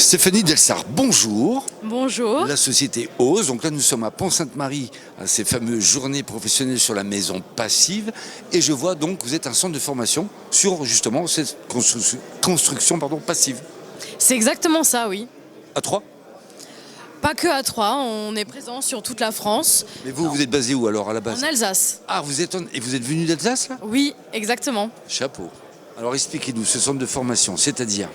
Stéphanie Delsart, bonjour. Bonjour. La société OSE. Donc là, nous sommes à Pont-Sainte-Marie, à ces fameuses journées professionnelles sur la maison passive. Et je vois donc que vous êtes un centre de formation sur justement cette construction passive. C'est exactement ça, oui. À Troyes? Pas que à Troyes, on est présent sur toute la France. Mais vous êtes basé où alors à la base? En Alsace. Ah, et vous êtes venu d'Alsace là? Oui, exactement. Chapeau. Alors expliquez-nous ce centre de formation, c'est-à-dire?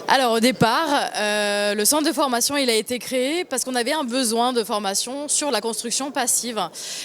Alors au départ, le centre de formation il a été créé parce qu'on avait un besoin de formation sur la construction passive.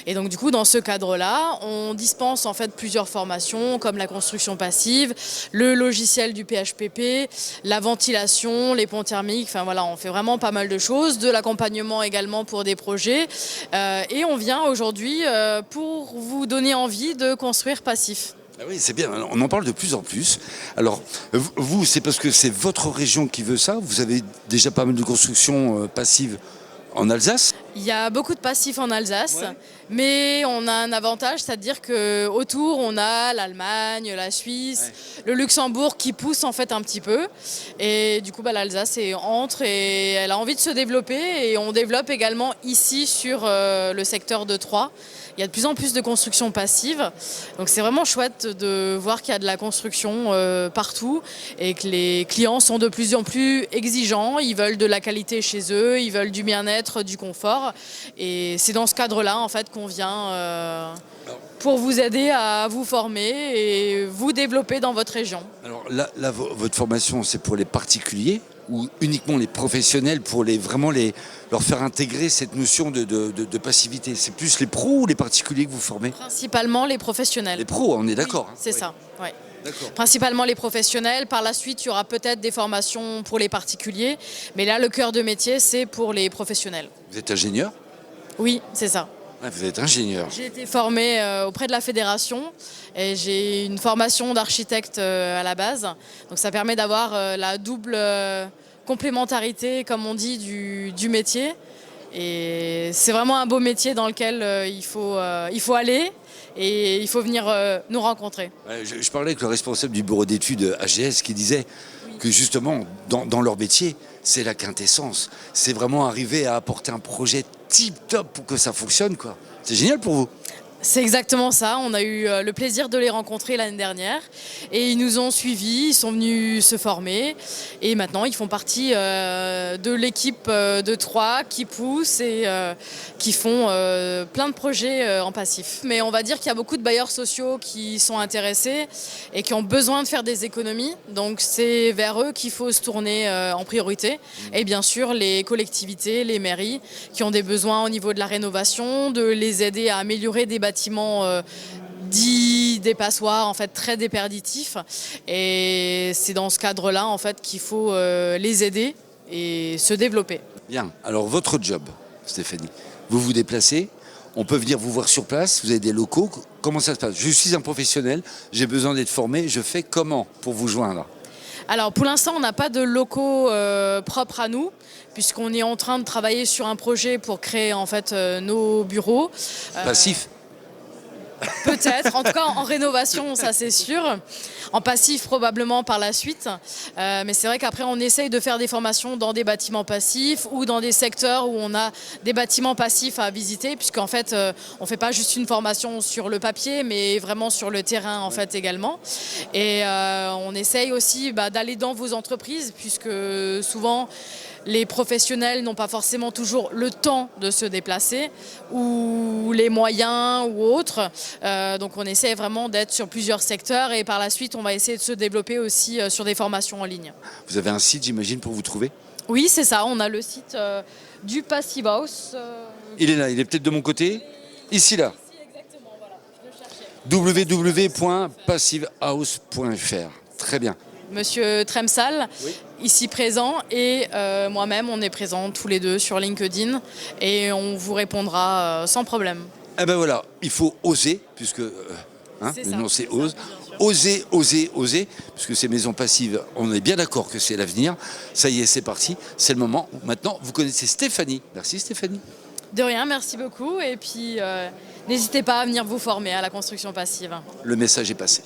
Et donc du coup dans ce cadre-là, on dispense en fait plusieurs formations comme la construction passive, le logiciel du PHPP, la ventilation, les ponts thermiques, enfin voilà, on fait vraiment pas mal de choses, de l'accompagnement également pour des projets. Et on vient aujourd'hui pour vous donner envie de construire passif. Ah oui, c'est bien, on en parle de plus en plus. Alors, vous, c'est parce que c'est votre région qui veut ça? Vous avez déjà pas mal de constructions passives en Alsace? Il y a beaucoup de passifs en Alsace, Ouais. mais on a un avantage, c'est-à-dire qu'autour, on a l'Allemagne, la Suisse, le Luxembourg qui poussent en fait un petit peu. Et du coup, l'Alsace entre et elle a envie de se développer. Et on développe également ici sur le secteur de Troyes. Il y a de plus en plus de constructions passives. Donc c'est vraiment chouette de voir qu'il y a de la construction partout et que les clients sont de plus en plus exigeants. Ils veulent de la qualité chez eux, ils veulent du bien-être, du confort. Et c'est dans ce cadre-là en fait qu'on vient pour vous aider à vous former et vous développer dans votre région. Alors là, votre formation, c'est pour les particuliers ou uniquement les professionnels pour leur faire intégrer cette notion de passivité? C'est plus les pros ou les particuliers que vous formez? Principalement les professionnels. Les pros, on est d'accord. Oui, c'est ça, ouais. D'accord. Principalement les professionnels. Par la suite, il y aura peut-être des formations pour les particuliers. Mais là, le cœur de métier, c'est pour les professionnels. Vous êtes ingénieur? Oui, c'est ça. Ouais, vous êtes ingénieur. J'ai été formée auprès de la fédération et j'ai une formation d'architecte à la base. Donc ça permet d'avoir la double complémentarité, comme on dit, du métier. Et c'est vraiment un beau métier dans lequel il faut aller et il faut venir nous rencontrer. Ouais, je parlais avec le responsable du bureau d'études AGS qui disait que justement, dans leur métier, c'est la quintessence. C'est vraiment arriver à apporter un projet tip-top pour que ça fonctionne, quoi. C'est génial pour vous. C'est exactement ça. On a eu le plaisir de les rencontrer l'année dernière et ils nous ont suivis, ils sont venus se former et maintenant ils font partie de l'équipe de Troyes qui pousse et qui font plein de projets en passif. Mais on va dire qu'il y a beaucoup de bailleurs sociaux qui sont intéressés et qui ont besoin de faire des économies. Donc c'est vers eux qu'il faut se tourner en priorité. Et bien sûr les collectivités, les mairies qui ont des besoins au niveau de la rénovation, de les aider à améliorer des bâtiments dits des passoires en fait très déperditifs et c'est dans ce cadre-là en fait qu'il faut les aider et se développer. Bien. Alors votre job, Stéphanie, vous vous déplacez, on peut venir vous voir sur place, vous avez des locaux, comment ça se passe? Je suis un professionnel, j'ai besoin d'être formé, je fais comment pour vous joindre? Alors pour l'instant on n'a pas de locaux propres à nous puisqu'on est en train de travailler sur un projet pour créer en fait nos bureaux. Passif? Peut-être, en tout cas en rénovation, ça c'est sûr. En passif probablement par la suite. Mais c'est vrai qu'après on essaye de faire des formations dans des bâtiments passifs ou dans des secteurs où on a des bâtiments passifs à visiter, puisqu'en fait on ne fait pas juste une formation sur le papier, mais vraiment sur le terrain en fait également. Et on essaye aussi d'aller dans vos entreprises, puisque souvent les professionnels n'ont pas forcément toujours le temps de se déplacer ou les moyens ou autres. Donc on essaie vraiment d'être sur plusieurs secteurs et par la suite on va essayer de se développer aussi sur des formations en ligne. Vous avez un site, j'imagine, pour vous trouver? Oui, c'est ça. On a le site du Passive House. Il est là, il est peut-être de mon côté. Ici, là. Ici, exactement, voilà. Je le cherchais. www.passivehouse.fr. Très bien. Monsieur Tremsal, Oui. ici présent, et moi-même, on est présents tous les deux sur LinkedIn et on vous répondra sans problème. Eh ben voilà, il faut oser, puisque C'est le ça, nom c'est c'est ça, Ose. bien sûr. Oser, oser, oser, puisque ces maisons passives, on est bien d'accord que c'est l'avenir. Ça y est, c'est parti, c'est le moment. Maintenant, vous connaissez Stéphanie. Merci Stéphanie. De rien, merci beaucoup. Et puis, n'hésitez pas à venir vous former à la construction passive. Le message est passé.